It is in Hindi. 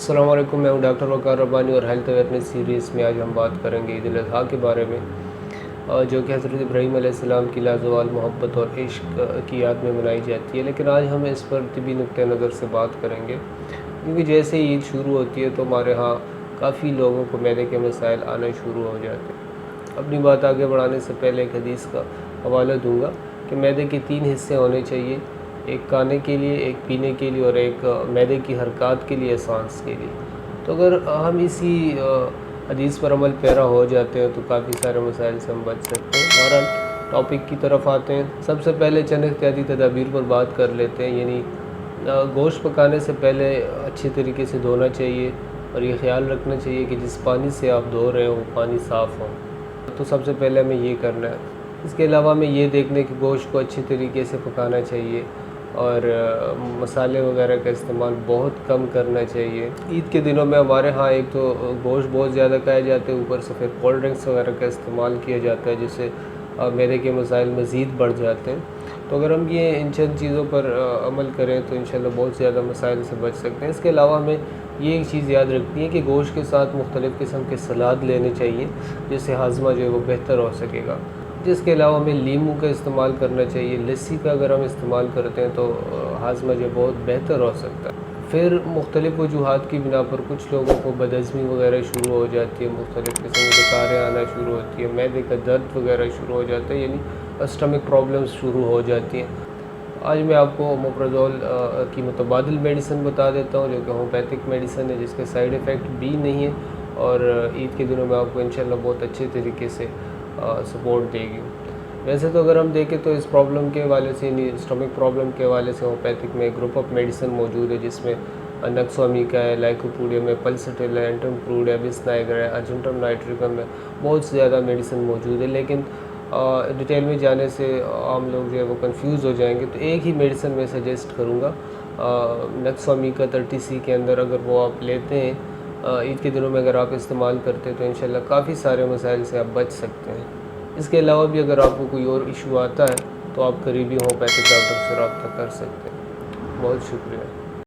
अस्सलाम वालेकुम, मैं हूं डॉक्टर वक़ार रब्बानी और हेल्थ अवेयरनेस सीरीज़ में आज हम बात करेंगे ईद उल अज़हा के बारे में, जो कि हज़रत इब्राहीम अलैहिस्सलाम की लाज़वाल मोहब्बत और इश्क की याद में मनाई जाती है। लेकिन आज हम इस पर तिबी नुक्ते नज़र से बात करेंगे, क्योंकि जैसे ही ईद शुरू होती है तो हमारे यहाँ काफ़ी लोगों को मैदे के मसाइल आना शुरू हो जाते हैं। अपनी बात आगे बढ़ाने से पहले एक हदीस का हवाला दूँगा कि मैदे के 3 हिस्से होने चाहिए, एक खाने के लिए, एक पीने के लिए और एक मैदे की हरकत के लिए, सांस के लिए। तो अगर हम इसी हदीस पर अमल पैरा हो जाते हैं तो काफ़ी सारे मसाइल से हम बच सकते हैं। बहरहाल टॉपिक की तरफ आते हैं। सबसे पहले चंद एहतियाती तदाबीर पर बात कर लेते हैं। यानी गोश्त पकाने से पहले अच्छे तरीके से धोना चाहिए और ये ख्याल रखना चाहिए कि जिस पानी से आप धो रहे हो वो पानी साफ़ हो। तो सबसे पहले हमें ये करना है। इसके अलावा हमें ये देखने कि गोश्त को अच्छी तरीके से पकाना चाहिए और मसाले वगैरह का इस्तेमाल बहुत कम करना चाहिए। ईद के दिनों में हमारे यहाँ एक तो गोश्त बहुत ज़्यादा खाए जाते हैं, ऊपर से फिर कोल्ड ड्रिंक्स वगैरह का इस्तेमाल किया जाता है, जिससे मैदे के मसाइल मज़ीद बढ़ जाते हैं। तो अगर हम ये इन चंद चीज़ों पर अमल करें तो इंशाल्लाह बहुत ज़्यादा मसाइल से बच सकते हैं। इसके अलावा हमें ये एक चीज़ याद रखनी है कि गोश्त के साथ मुख्तलिफ़ किस्म के सलाद लेने चाहिए, जिससे हाजमा जो है वो बेहतर हो सकेगा। जिसके अलावा हमें लीमू का इस्तेमाल करना चाहिए। लस्सी का अगर हम इस्तेमाल करते हैं तो हाजमा जो बहुत बेहतर हो सकता है। फिर मुख्तलिफ़ वजूहात की बिना पर कुछ लोगों को बदहज़मी वगैरह शुरू हो जाती है, मुख्तलिफ़ किस्म की डकारें आना शुरू होती है, मैदे का दर्द वगैरह शुरू हो जाता है, यानी स्टमक प्रॉब्लम्स शुरू हो जाती हैं। आज मैं आपको ओमेप्राज़ोल की मुतबादिल मेडिसिन बता देता हूँ, जो कि होम्योपैथिक मेडिसिन है, जिसके साइड इफ़ेक्ट भी नहीं है और ईद के दिनों में आपको इंशाल्लाह बहुत अच्छे तरीके से सपोर्ट देगी। वैसे तो अगर हम देखें तो इस प्रॉब्लम के हवाले से, यानी स्टमक प्रॉब्लम के हवाले से होम्योपैथिक में ग्रुप ऑफ मेडिसिन मौजूद है, जिसमें नक्सोमिका है, लाइकोपोडियम है, पल्सटिल है, एंटमप्रूड है, बिस्नाइगर है, अर्जेंटम नाइट्रिकम है, बहुत से ज़्यादा मेडिसिन मौजूद है। लेकिन डिटेल में जाने से आम लोग जो है वो कंफ्यूज हो जाएंगे। तो एक ही मेडिसिन मैं सजेस्ट करूँगा, नक्सोमिका 30C के अंदर, अगर वो आप लेते हैं ईद के दिनों में, अगर आप इस्तेमाल करते हैं तो इंशाल्लाह काफ़ी सारे मसाइल से आप बच सकते हैं। इसके अलावा भी अगर आपको कोई और इशू आता है तो आप करीबी होम्योपैथिक डॉक्टर से रब्ता कर सकते हैं। बहुत शुक्रिया।